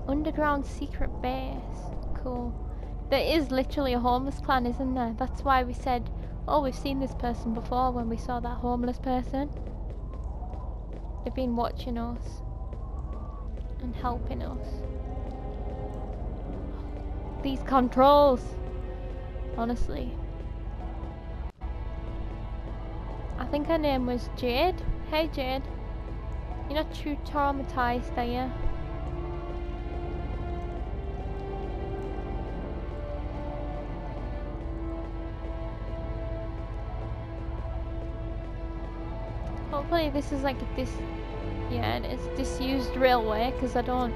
Underground secret base. Cool. There is literally a homeless clan, isn't there? That's why we said, oh, we've seen this person before when we saw that homeless person. They've been watching us and helping us. These controls, honestly. I think her name was Jade. Hey Jade, you're not too traumatized, are you? Hopefully this is like a yeah, it's disused railway, because I don't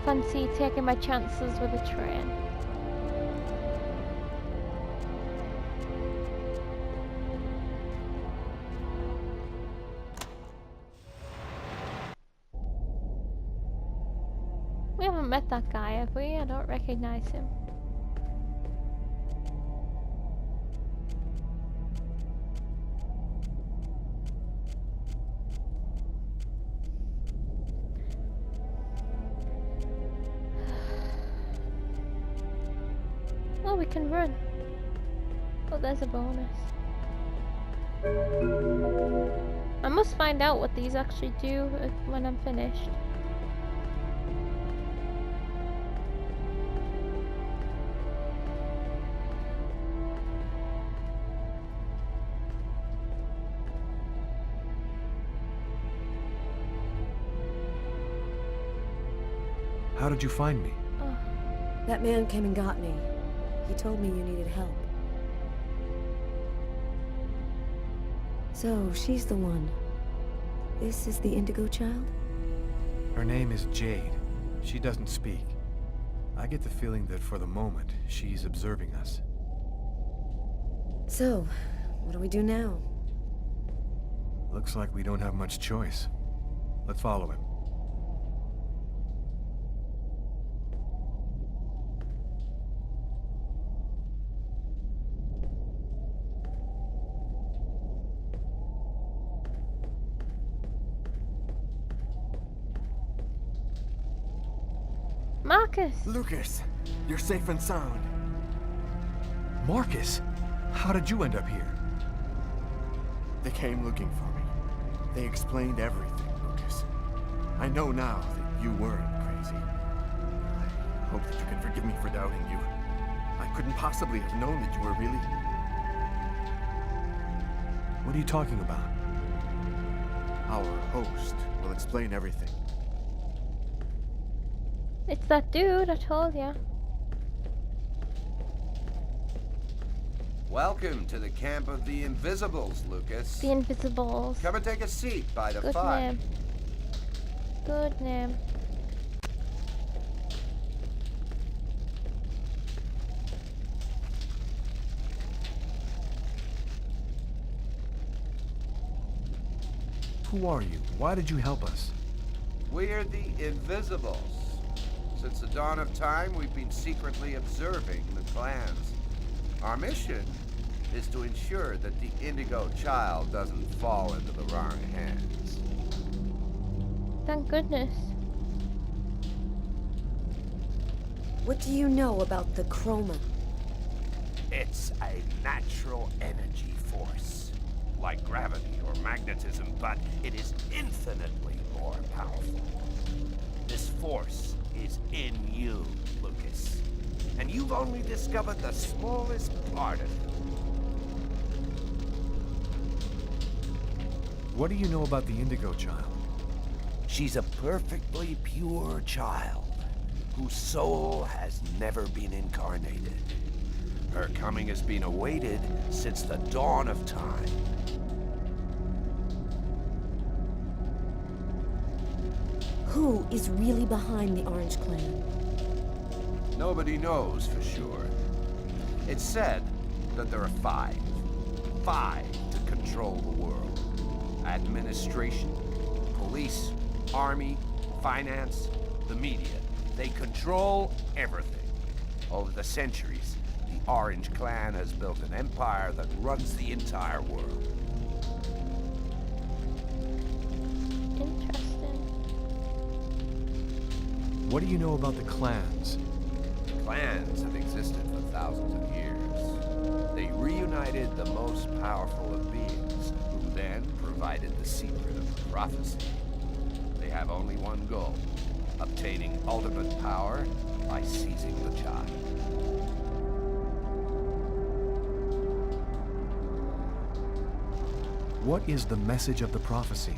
fancy taking my chances with a train. We haven't met that guy, have we? I don't recognize him. Oh, we can run. Oh, there's a bonus. I must find out what these actually do when I'm finished. How did you find me? Oh. That man came and got me. He told me you needed help. So, she's the one. This is the Indigo child? Her name is Jade. She doesn't speak. I get the feeling that for the moment, she's observing us. So, what do we do now? Looks like we don't have much choice. Let's follow him. Marcus! Lucas, you're safe and sound. Marcus! How did you end up here? They came looking for me. They explained everything, Lucas. I know now that you weren't crazy. I hope that you can forgive me for doubting you. I couldn't possibly have known that you were really... What are you talking about? Our host will explain everything. It's that dude, I told ya. Welcome to the camp of the Invisibles, Lucas. The Invisibles. Come and take a seat by the Good fire. name. Good name. Who are you? Why did you help us? We're the Invisibles. Since the dawn of time, we've been secretly observing the clans. Our mission is to ensure that the Indigo child doesn't fall into the wrong hands. Thank goodness. What do you know about the chroma? It's a natural energy force, like gravity or magnetism, but it is infinitely more powerful. This force is in you, Lucas, and you've only discovered the smallest part of it. What do you know about the Indigo child? She's a perfectly pure child, whose soul has never been incarnated. Her coming has been awaited since the dawn of time. Who is really behind the Orange Clan? Nobody knows for sure. It's said that there are five to control the world. Administration, police, army, finance, the media. They control everything. Over the centuries, the Orange Clan has built an empire that runs the entire world. Interesting. What do you know about the clans? Clans have existed for thousands of years. They reunited the most powerful of beings, who then provided the secret of the prophecy. They have only one goal: obtaining ultimate power by seizing the child. What is the message of the prophecy?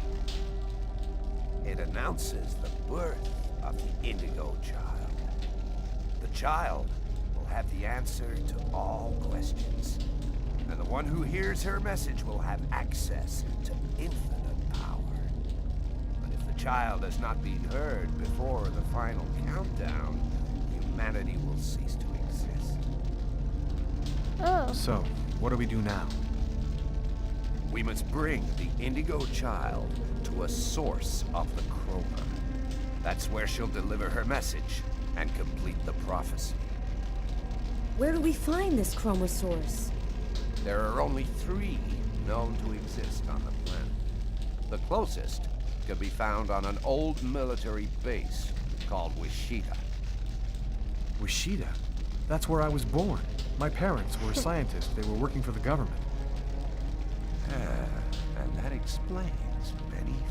It announces the birth of the Indigo Child. The child will have the answer to all questions, and the one who hears her message will have access to infinite power. But if the child has not been heard before the final countdown, humanity will cease to exist. Oh. So, what do we do now? We must bring the Indigo Child to a source of the chroma. That's where she'll deliver her message and complete the prophecy. Where do we find this chroma source? There are only 3 known to exist on the planet. The closest could be found on an old military base called Wichita. Wichita? That's where I was born. My parents were scientists. They were working for the government. And that explains many things.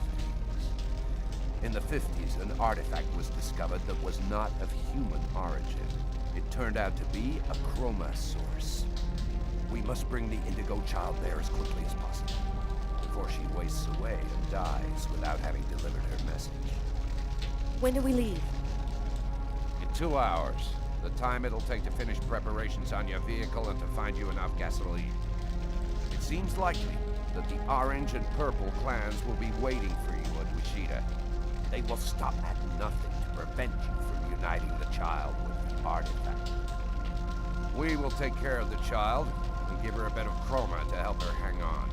In the 50s, an artifact was discovered that was not of human origin. It turned out to be a chroma source. We must bring the Indigo Child there as quickly as possible, before she wastes away and dies without having delivered her message. When do we leave? In 2 hours, the time it'll take to finish preparations on your vehicle and to find you enough gasoline. It seems likely that the orange and purple clans will be waiting for you at Wichita. They will stop at nothing to prevent you from uniting the child with the artifact. We will take care of the child and give her a bit of chroma to help her hang on.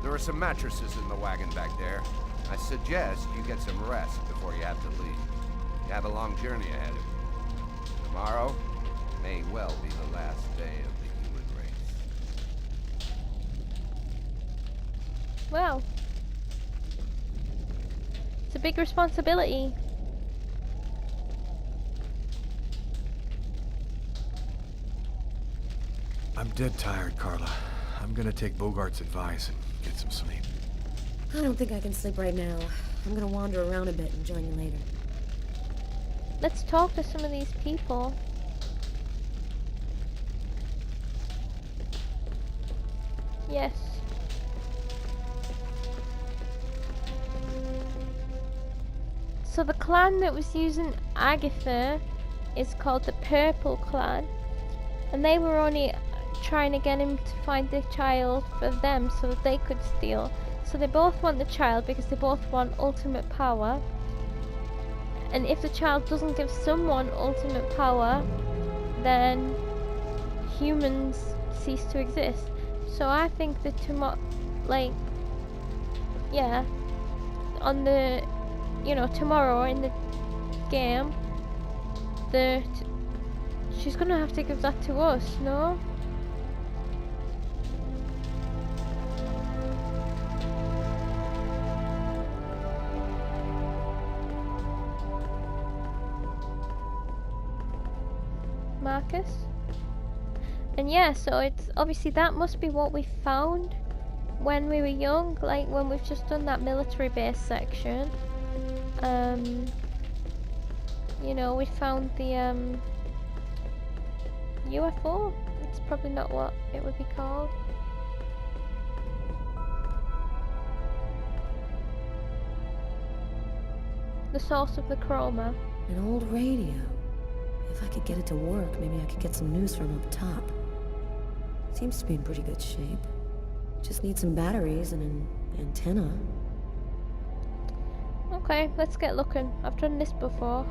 There are some mattresses in the wagon back there. I suggest you get some rest before you have to leave. You have a long journey ahead of you. Tomorrow may well be the last day of the human race. Wow. It's a big responsibility. I'm dead tired, Carla. I'm gonna take Bogart's advice and get some sleep. I don't think I can sleep right now. I'm gonna wander around a bit and join you later. Let's talk to some of these people. Yes. So the clan that was using Agatha is called the Purple Clan, and they were only trying to get him to find the child for them so that they could steal. So they both want the child because they both want ultimate power. And if the child doesn't give someone ultimate power, then humans cease to exist. So I think that on the, tomorrow in the game, she's gonna have to give that to us, no? Marcus? And yeah, so it's obviously that must be what we found when we were young, like when we've just done that military base section. We found the UFO. It's probably not what it would be called. The source of the chroma. An old radio. If I could get it to work, maybe I could get some news from up top. Seems to be in pretty good shape. Just need some batteries and an antenna. Okay, let's get looking. I've done this before.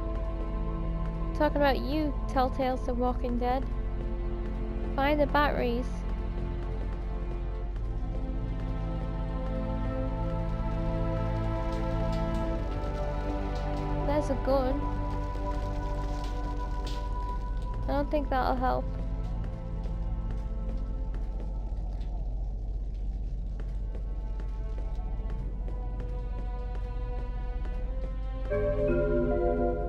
Talking about you, Telltales The Walking Dead. Find the batteries. There's a gun. I don't think that'll help.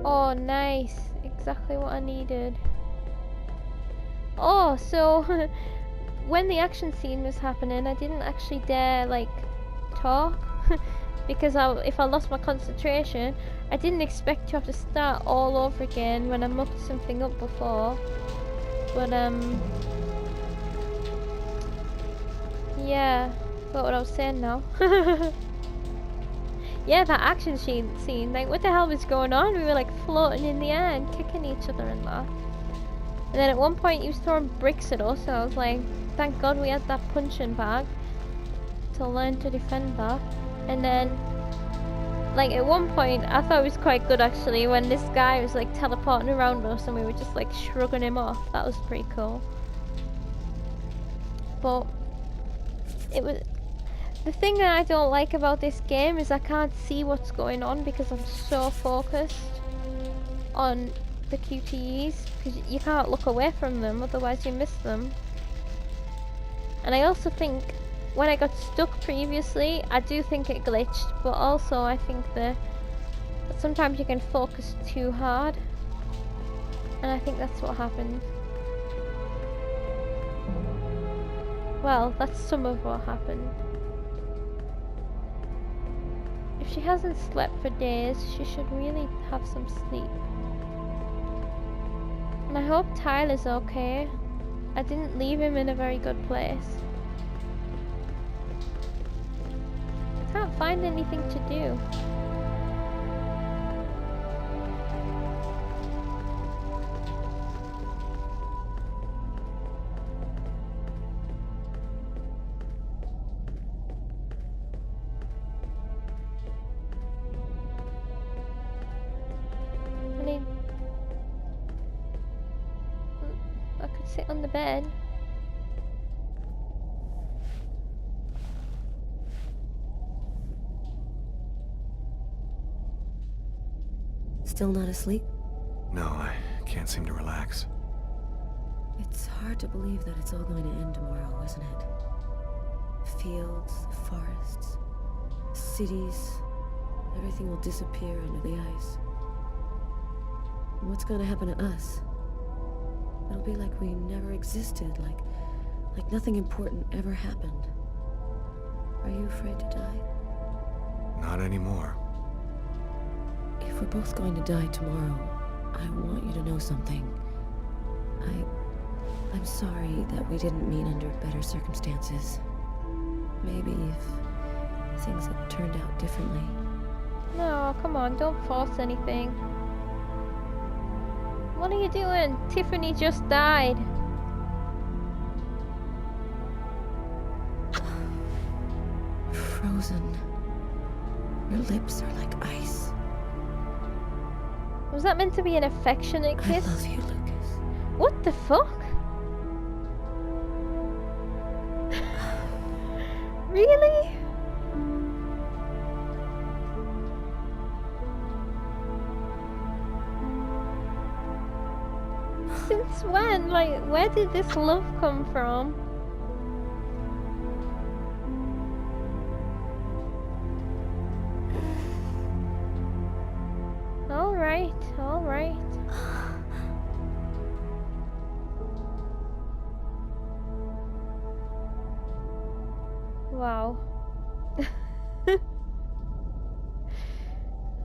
Oh, Oh, nice. Exactly what I needed. Oh, so when the action scene was happening, I didn't actually dare, like, talk. Because if I lost my concentration, I didn't expect to have to start all over again when I mucked something up before. But, yeah, forgot what I was saying now. Yeah, that action scene, like, what the hell was going on? We were, like, floating in the air and kicking each other and that. And then at one point he was throwing bricks at us, so I was like, thank God we had that punching bag to learn to defend that. And then, like, at one point, I thought it was quite good actually, when this guy was, like, teleporting around us and we were just, like, shrugging him off. That was pretty cool. But it was... The thing that I don't like about this game is I can't see what's going on because I'm so focused on the QTEs, because you can't look away from them, otherwise you miss them. And I also think when I got stuck previously, I do think it glitched, but also I think that sometimes you can focus too hard, and I think that's what happened. Well, that's some of what happened. If she hasn't slept for days, she should really have some sleep. And I hope Tyler's okay. I didn't leave him in a very good place. I can't find anything to do. I could sit on the bed. Still not asleep? No, I can't seem to relax. It's hard to believe that it's all going to end tomorrow, isn't it? The fields, the forests, the cities, everything will disappear under the ice. And what's going to happen to us? It'll be like we never existed, like nothing important ever happened. Are you afraid to die? Not anymore. If we're both going to die tomorrow, I want you to know something. I'm sorry that we didn't meet under better circumstances. Maybe if things had turned out differently. No, come on, don't force anything. What are you doing? Tiffany just died. Frozen. Your lips are like ice. Was that meant to be an affectionate kiss? I love you, Lucas. What the fuck? Really? Since when? Like, where did this love come from? Alright, alright. Wow.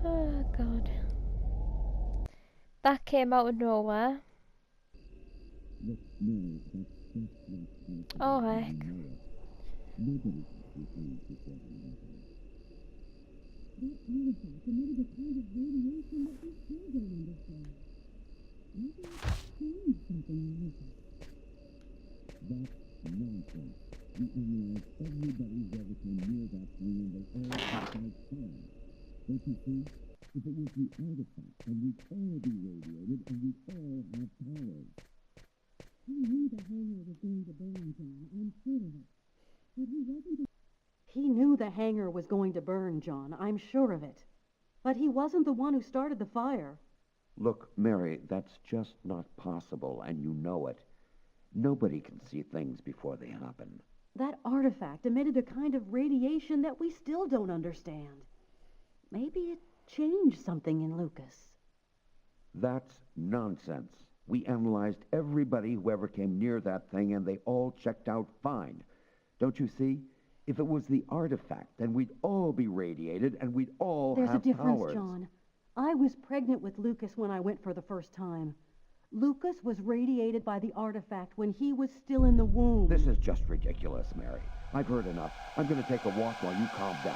Oh god. That came out of nowhere. Oh heck. He knew the hangar was going to burn, John. I'm sure of it. But he wasn't the one who started the fire. Look, Mary, that's just not possible, and you know it. Nobody can see things before they happen. That artifact emitted a kind of radiation that we still don't understand. Maybe it changed something in Lucas. That's nonsense. We analyzed everybody who ever came near that thing, and they all checked out fine. Don't you see? If it was the artifact, then we'd all be radiated, and we'd all There's a have difference, powers. John. I was pregnant with Lucas when I went for the first time. Lucas was radiated by the artifact when he was still in the womb. This is just ridiculous, Mary. I've heard enough. I'm going to take a walk while you calm down.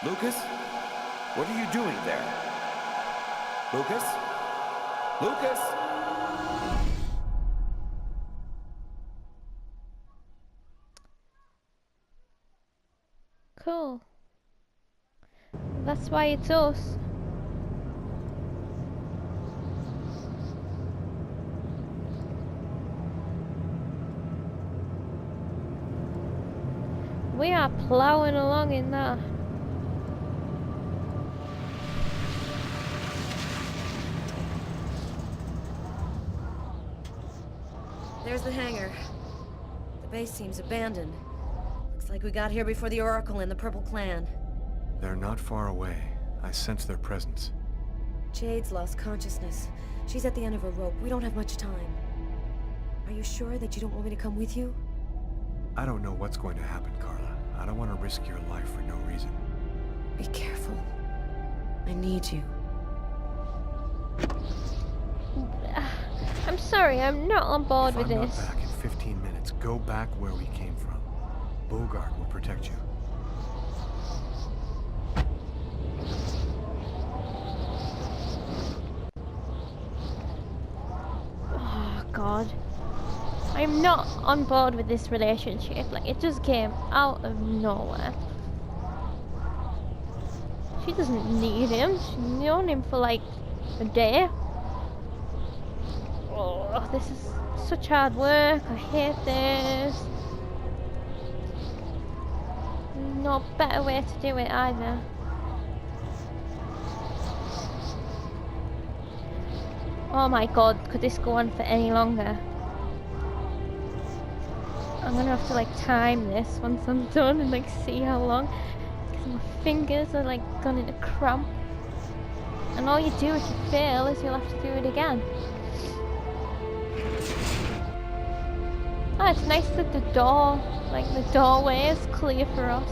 Lucas? What are you doing there? Lucas? Lucas? Cool. That's why it's us. We are plowing along in that. There's the hangar. The base seems abandoned. Looks like we got here before the Oracle and the Purple Clan. They're not far away. I sense their presence. Jade's lost consciousness. She's at the end of her rope. We don't have much time. Are you sure that you don't want me to come with you? I don't know what's going to happen, Carla. I don't want to risk your life for no reason. Be careful. I need you. I'm sorry, I'm not on board with If I'm this. not back in 15 minutes, go back where we came from. Bogart will protect you. Oh, God. I'm not on board with this relationship. Like, it just came out of nowhere. She doesn't need him. She's known him for like a day. Oh, this is such hard work. I hate this. No better way to do it either. Oh my God, could this go on for any longer? I'm gonna have to like time this once I'm done and like see how long, because my fingers are like gone into cramp. And all you do if you fail is you'll have to do it again. Oh, it's nice that the door, like the doorway is clear for us.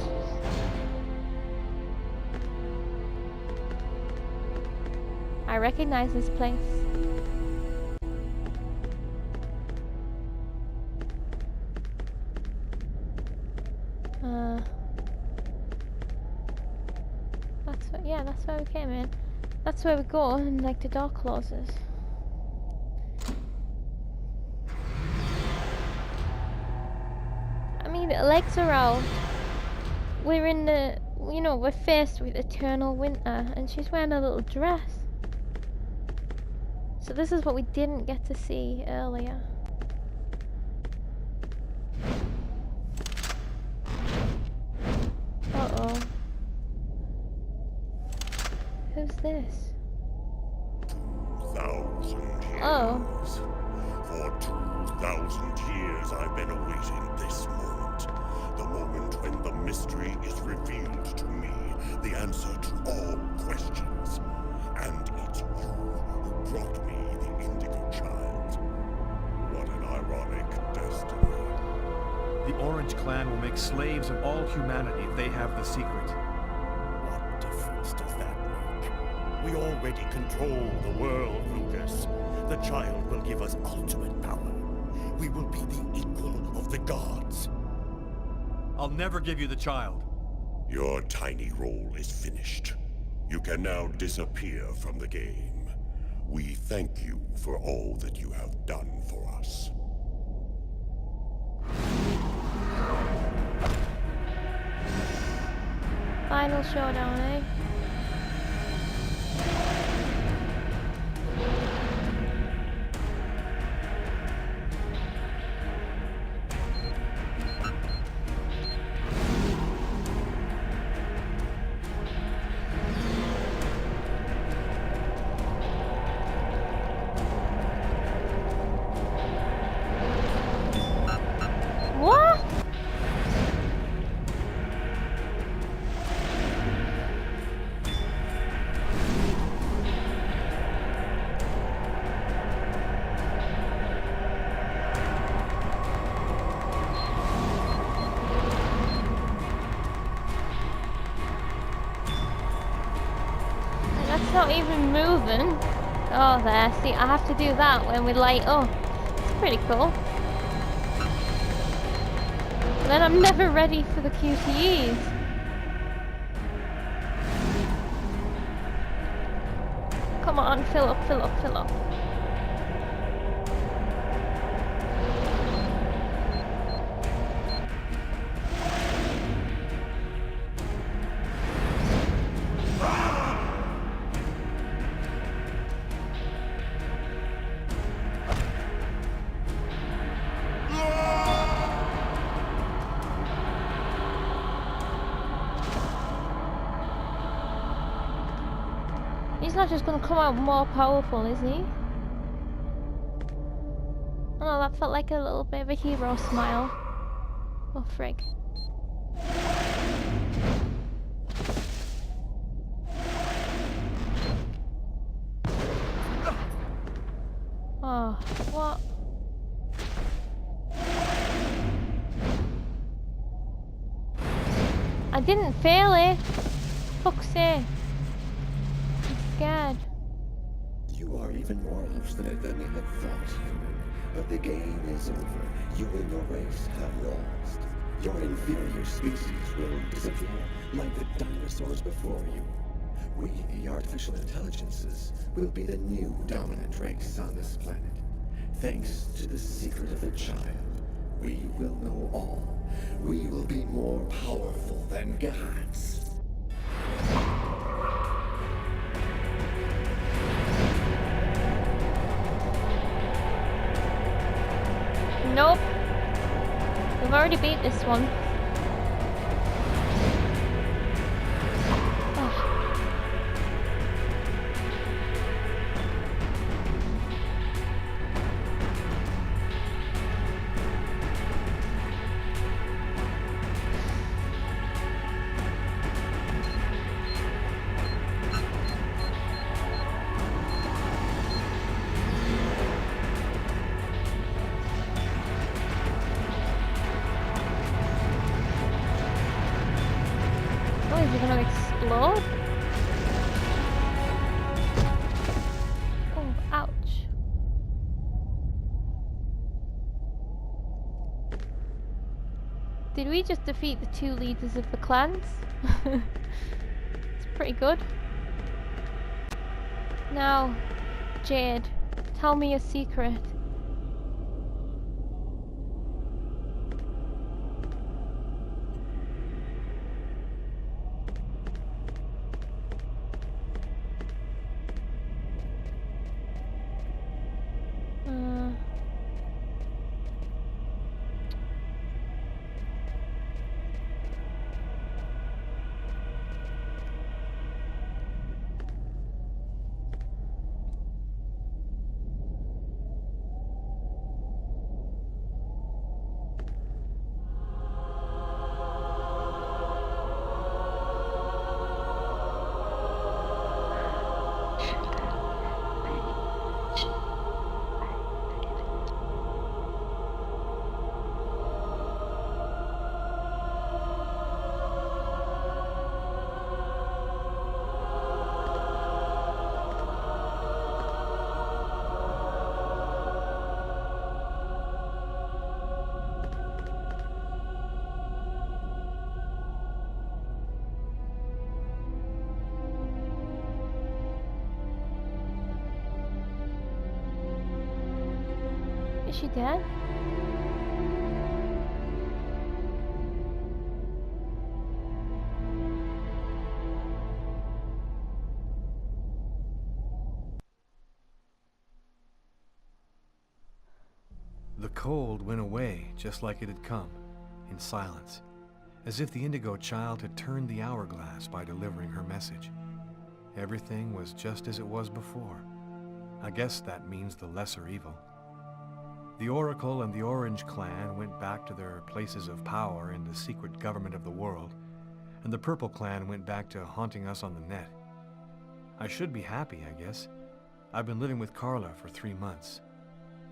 I recognize this place. That's where we came in. That's where we go, and like the door closes. I mean, the legs are out. We're in the, you know, we're faced with eternal winter, and she's wearing a little dress. So this is what we didn't get to see earlier. Uh-oh. Who's this? 2,000 years. Oh. For 2,000 years I've been awaiting this moment. The moment when the mystery is revealed to me. The answer to all questions. And it's you who brought me the Indigo Child. What an ironic destiny. The Orange Clan will make slaves of all humanity if they have the secret. What difference does that make? We already control the world, Lucas. The child will give us ultimate power. We will be the equal of the gods. I'll never give you the child. Your tiny role is finished. You can now disappear from the game. We thank you for all that you have done for us. Final showdown, eh? What? That's not even moving. Oh, there. See, I have to do that when we light up. It's pretty cool. Then I'm never ready for the QTEs. Come on, fill up, fill up, fill up. He's not just gonna come out more powerful, is he? Oh, that felt like a little bit of a hero smile. Oh, frig. Oh, what? I didn't fail it. Fuck's sake. God. You are even more obstinate than we had thought, human. But the game is over. You and your race have lost. Your inferior species will disappear like the dinosaurs before you. We, the artificial intelligences, will be the new dominant race on this planet. Thanks to the secret of the child, we will know all. We will be more powerful than gods. Nope. We've already beat this one. Is it gonna explode? Oh, ouch. Did we just defeat the 2 leaders of the clans? It's pretty good. Now, Jade, tell me a secret. Is she dead? The cold went away just like it had come, in silence, as if the Indigo child had turned the hourglass by delivering her message. Everything was just as it was before. I guess that means the lesser evil. The Oracle and the Orange Clan went back to their places of power in the secret government of the world, and the Purple Clan went back to haunting us on the net. I should be happy, I guess. I've been living with Carla for 3 months.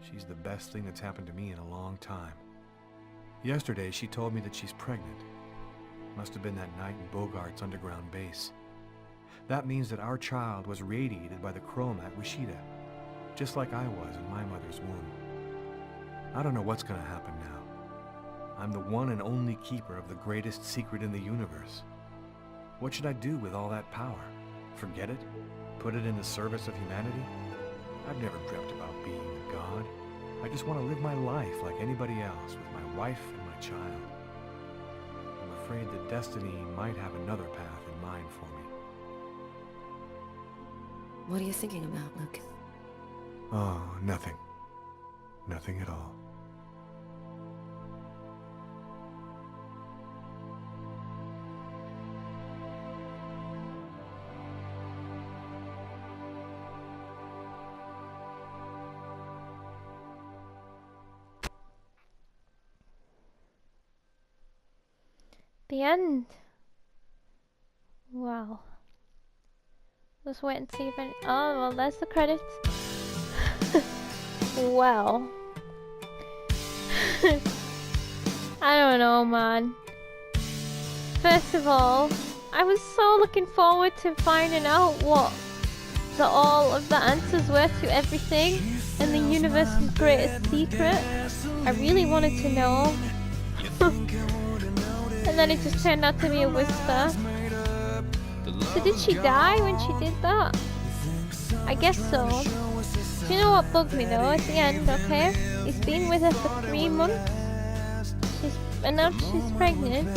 She's the best thing that's happened to me in a long time. Yesterday, she told me that she's pregnant. Must have been that night in Bogart's underground base. That means that our child was radiated by the chrome at Wishida, just like I was in my mother's womb. I don't know what's gonna happen now. I'm the one and only keeper of the greatest secret in the universe. What should I do with all that power? Forget it? Put it in the service of humanity? I've never dreamt about being a god. I just want to live my life like anybody else with my wife and my child. I'm afraid that destiny might have another path in mind for me. What are you thinking about, Lucas? Oh, nothing. Nothing at all. The end. Wow. Let's wait and see if any. Oh, well, there's the credits. Well. I don't know, man. First of all, I was so looking forward to finding out what all of the answers were to everything in the universe's greatest secret. I really wanted to know. And then it just turned out to be a whisper. So did she die when she did that? I guess so. Do you know what bugged me though at the end, okay? He's been with her for 3 months. And now she's pregnant.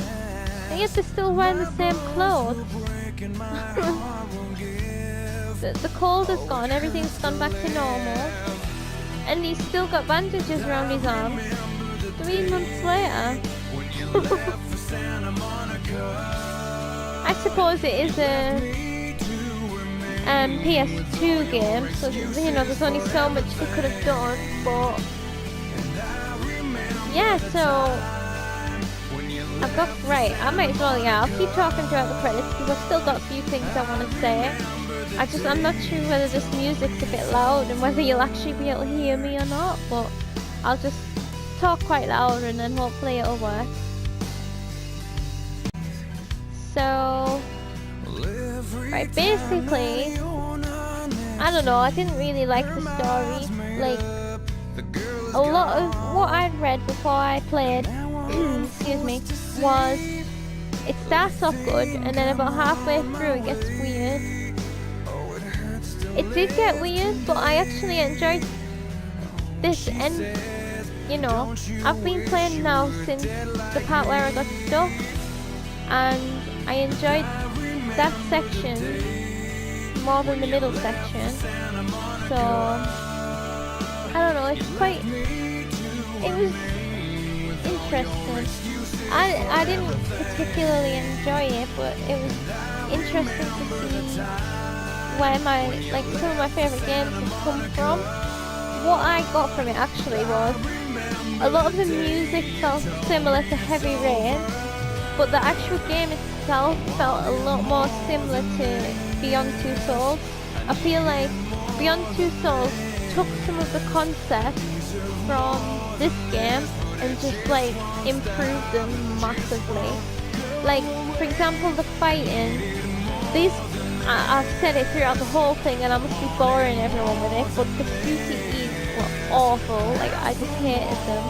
And yet they're still wearing the same clothes. the cold is gone, everything's gone back to normal. And he's still got bandages around his arms. 3 months later. I suppose it is a PS2 game, so you know there's only so much they could have done, but yeah, so I've got, right, I might as well, yeah, I'll keep talking throughout the credits because I've still got a few things I want to say. I'm not sure whether this music's a bit loud and whether you'll actually be able to hear me or not, but I'll just talk quite loud and then hopefully it'll work. So, right, basically, I don't know, I didn't really like the story. Like, a lot of what I'd read before I played, excuse me, was it starts off good and then about halfway through it gets weird. It did get weird, but I actually enjoyed this end. You know, I've been playing now since the part where I got stuck, and I enjoyed that section more than the middle section. So I don't know, it's quite, it was interesting. I didn't particularly enjoy it, but it was interesting to see where some of my favourite games have come from. What I got from it actually was a lot of the music felt similar to Heavy Rain, but the actual game itself felt a lot more similar to Beyond Two Souls. I feel like Beyond Two Souls took some of the concepts from this game and just like improved them massively. Like, for example, the fighting. I've said it throughout the whole thing and I must be boring everyone with it, but the QTEs were awful. Like, I just hated them.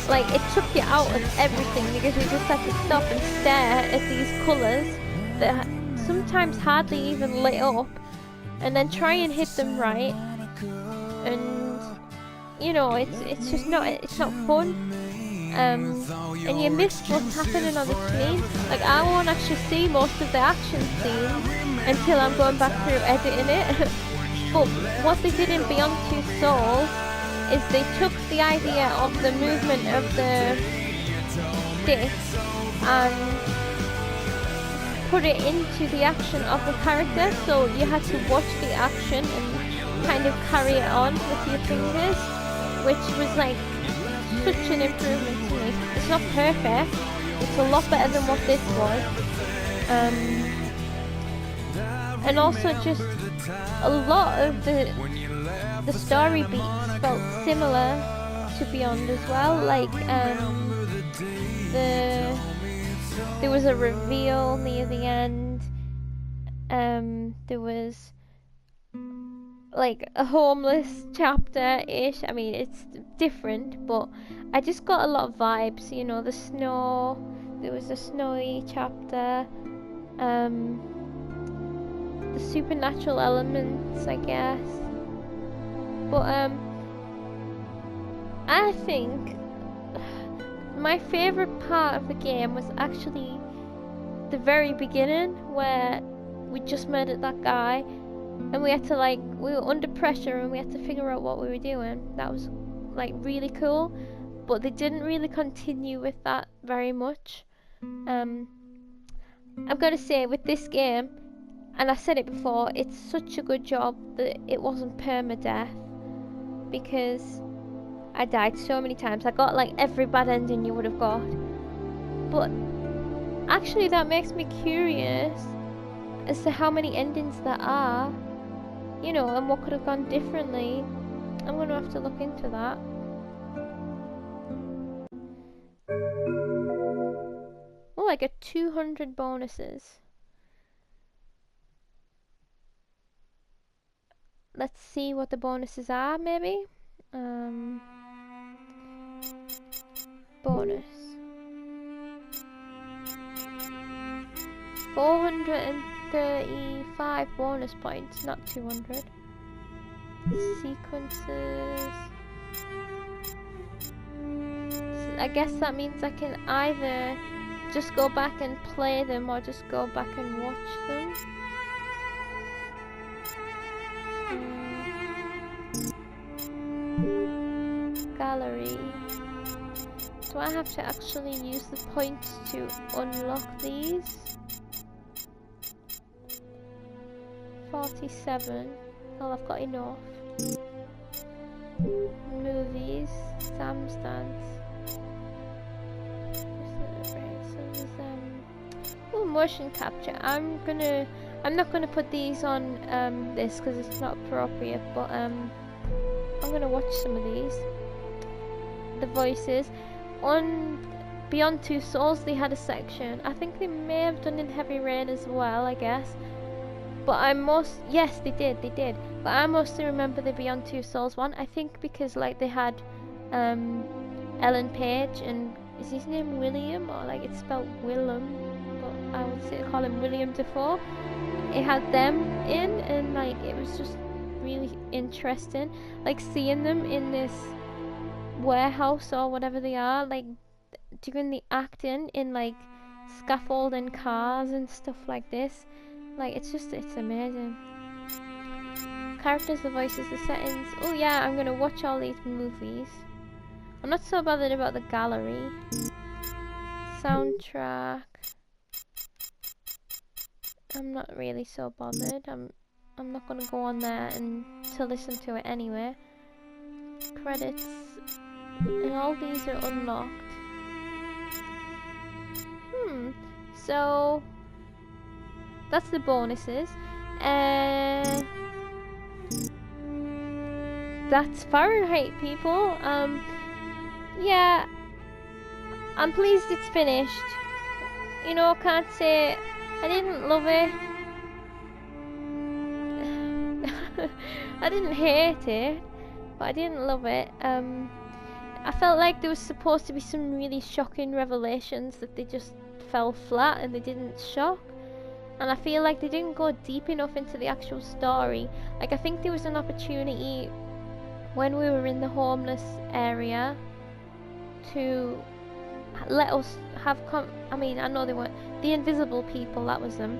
Like, it took you out of everything because you just had to stop and stare at these colours that sometimes hardly even lit up and then try and hit them right, and you know, it's just not, it's not fun. And you miss what's happening on the screen. Like, I won't actually see most of the action scenes until I'm going back through editing it. But what they did in Beyond Two Souls is they took the idea of the movement of the stick and put it into the action of the character, so you had to watch the action and kind of carry it on with your fingers, which was like such an improvement to me. It's not perfect, it's a lot better than what this was. And also just a lot of the story beats felt similar to Beyond as well. Like there was a reveal near the end There was like a homeless chapter-ish. I mean, it's different, but I just got a lot of vibes, you know, the snow. There was a snowy chapter. The supernatural elements, I guess. But I think my favorite part of the game was actually the very beginning, where we just murdered that guy and we had to, like, we were under pressure and we had to figure out what we were doing. That was like really cool, but they didn't really continue with that very much. I've got to say, with this game, and I said it before, it's such a good job that it wasn't permadeath, because I died so many times. I got like every bad ending you would have got. But actually that makes me curious as to how many endings there are, you know, and what could have gone differently. I'm going to have to look into that. Oh, I get 200 bonuses. Let's see what the bonuses are, maybe. Bonus. 435 bonus points, not 200. Sequences. So I guess that means I can either just go back and play them or just go back and watch them. Gallery. Do I have to actually use the points to unlock these? 47. Oh, I've got enough. Movies. Sam's Dance. Oh, motion capture. I'm not gonna put these on this because it's not appropriate, but I'm gonna watch some of these. The voices on Beyond Two Souls, they had a section. I think they may have done in Heavy Rain as well, I guess. But yes, they did. But I mostly remember the Beyond Two Souls one. I think because like they had Ellen Page, and is his name William, or like it's spelled Willem, but I would say call him William Dafoe. It had them in, and like it was just really interesting, like seeing them in this warehouse or whatever they are, like doing the acting in like scaffolding cars and stuff like this. Like it's amazing. Characters, the voices, the settings. Oh yeah, I'm gonna watch all these movies. I'm not so bothered about the gallery. Soundtrack. I'm not really so bothered. I'm not gonna go on there and to listen to it anyway. Credits. And all these are unlocked. So that's the bonuses. That's Fahrenheit, people. Yeah, I'm pleased it's finished. You know, I can't say I didn't love it. I didn't hate it, but I didn't love it. I felt like there was supposed to be some really shocking revelations that they just fell flat and they didn't shock. And I feel like they didn't go deep enough into the actual story. Like, I think there was an opportunity when we were in the homeless area to let us have I mean, I know they weren't the invisible people, that was them,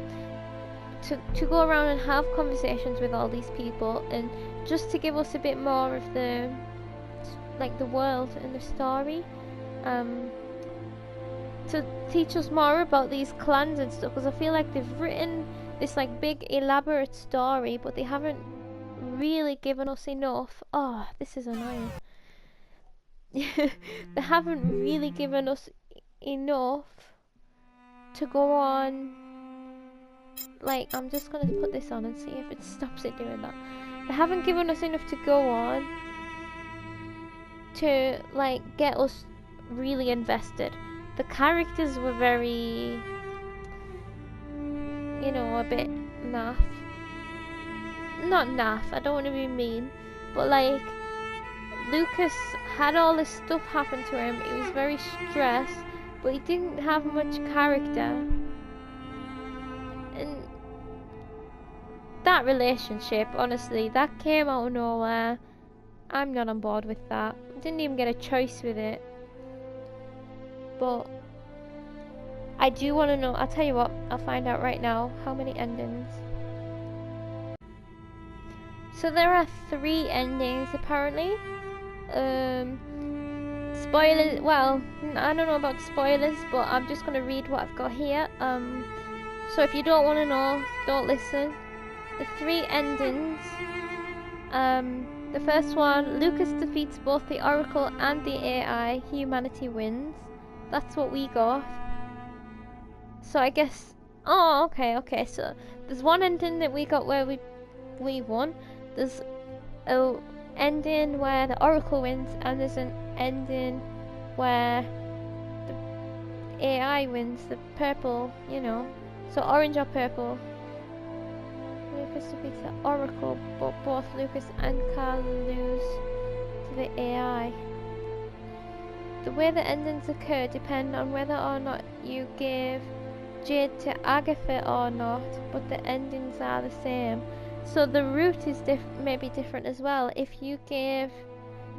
to go around and have conversations with all these people, and just to give us a bit more of the like the world and the story, to teach us more about these clans and stuff, because I feel like they've written this like big elaborate story, but they haven't really given us enough. Oh, this is annoying. They haven't really given us enough to go on. Like, I'm just gonna put this on and see if it stops it doing that. They haven't given us enough to go on to like get us really invested. The characters were very, you know, a bit naff. Not naff, I don't want to be mean, but like, Lucas had all this stuff happen to him, he was very stressed, but he didn't have much character. And that relationship, honestly, that came out of nowhere. I'm not on board with that. I didn't even get a choice with it. But I do want to know, I'll tell you what, I'll find out right now how many endings. So there are 3 endings apparently. Spoilers, well, I don't know about spoilers, but I'm just going to read what I've got here. So if you don't want to know, don't listen. The 3 endings. The first one, Lucas defeats both the Oracle and the AI, humanity wins. That's what we got. So I guess, oh, okay, so there's one ending that we got where we won. There's a ending where the Oracle wins, and there's an ending where the AI wins, the purple, you know, so orange or purple. Lucas defeats the Oracle, but both Lucas and Carl lose to the AI. The way the endings occur depend on whether or not you gave Jade to Agatha or not, but the endings are the same. So the route is maybe different as well. If you gave...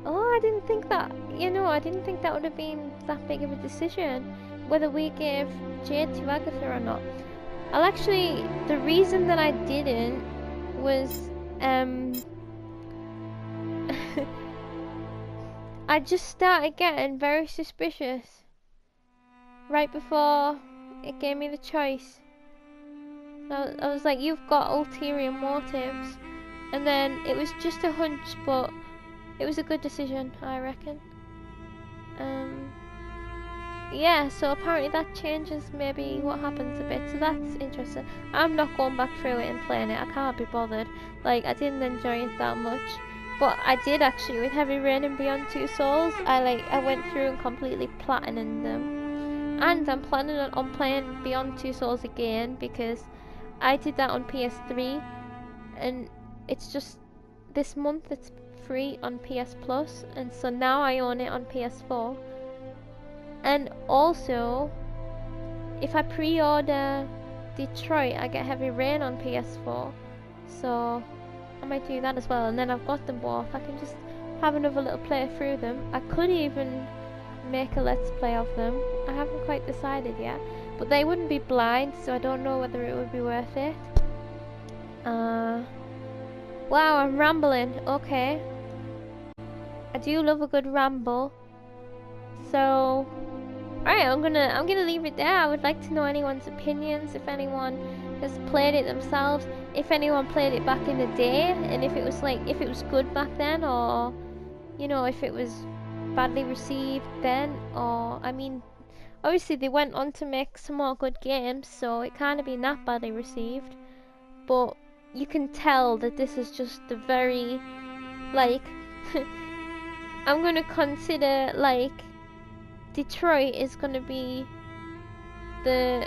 Oh, I didn't think that, you know, I didn't think that would have been that big of a decision, whether we gave Jade to Agatha or not. I'll actually, the reason that I didn't was, I just started getting very suspicious right before it gave me the choice. I was like, you've got ulterior motives, and then it was just a hunch, but it was a good decision, I reckon. Yeah, so apparently that changes maybe what happens a bit, so that's interesting. I'm not going back through it and playing it, I can't be bothered. Like, I didn't enjoy it that much, but I did actually with Heavy Rain and Beyond Two Souls. I went through and completely platinumed them, and I'm planning on playing Beyond Two Souls again, because I did that on PS3, and it's just this month it's free on PS Plus, and so now I own it on PS4. And also, if I pre-order Detroit, I get Heavy Rain on PS4, so I might do that as well. And then I've got them both, I can just have another little play through them. I could even make a let's play of them, I haven't quite decided yet, but they wouldn't be blind, so I don't know whether it would be worth it. Wow, I'm rambling. Okay, I do love a good ramble. So, alright, I'm gonna leave it there. I would like to know anyone's opinions, if anyone has played it themselves, if anyone played it back in the day, and if it was like, if it was good back then, or, you know, if it was badly received then, or, I mean, obviously they went on to make some more good games, so it can't have been that badly received, but you can tell that this is just a very, like, I'm gonna consider, like, Detroit is gonna be the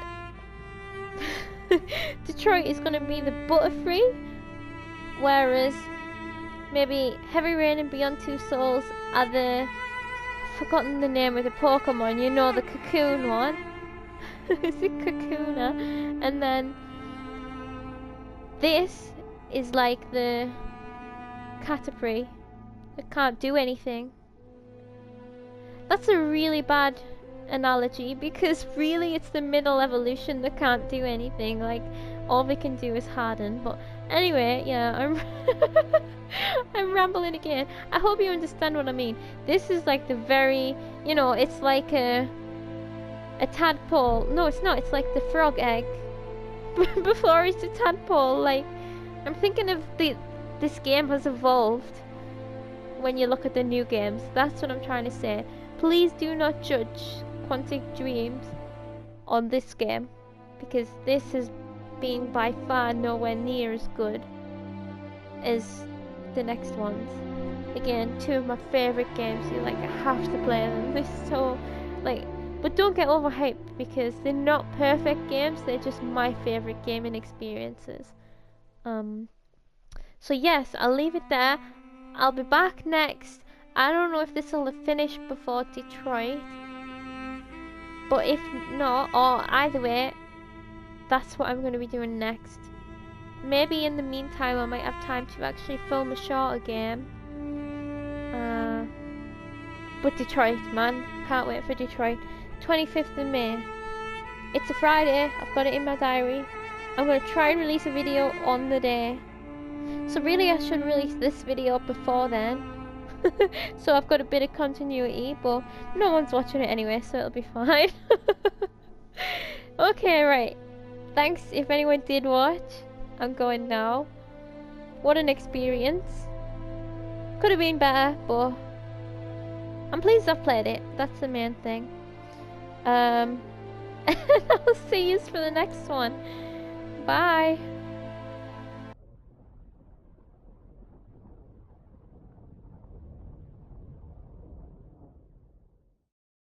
Detroit is gonna be the Butterfree, whereas maybe Heavy Rain and Beyond Two Souls are the, I've forgotten the name of the Pokemon, you know, the cocoon one. Is it Kakuna? And then this is like the Caterpie that can't do anything. That's a really bad analogy, because really it's the middle evolution that can't do anything. Like, all they can do is harden. But anyway, yeah, I'm rambling again. I hope you understand what I mean. This is like the very, you know, it's like a tadpole. No, it's not. It's like the frog egg before it's a tadpole. Like, I'm thinking of this game has evolved when you look at the new games. That's what I'm trying to say. Please do not judge Quantic Dreams on this game, because this has been by far nowhere near as good as the next ones. Again, 2 of my favourite games, you like, I have to play them. They're so, like, But don't get overhyped, because they're not perfect games, they're just my favourite gaming experiences. So yes, I'll leave it there. I'll be back next. I don't know if this will have finished before Detroit, but if not, or either way, that's what I'm going to be doing next. Maybe in the meantime I might have time to actually film a shorter game. But Detroit, man, can't wait for Detroit. 25th of May. It's a Friday, I've got it in my diary. I'm going to try and release a video on the day. So really I should release this video before then. So I've got a bit of continuity, but no one's watching it anyway, so it'll be fine. Okay, right. Thanks if anyone did watch. I'm going now. What an experience. Could have been better, but I'm pleased I've played it. That's the main thing. And I'll see you for the next one. Bye.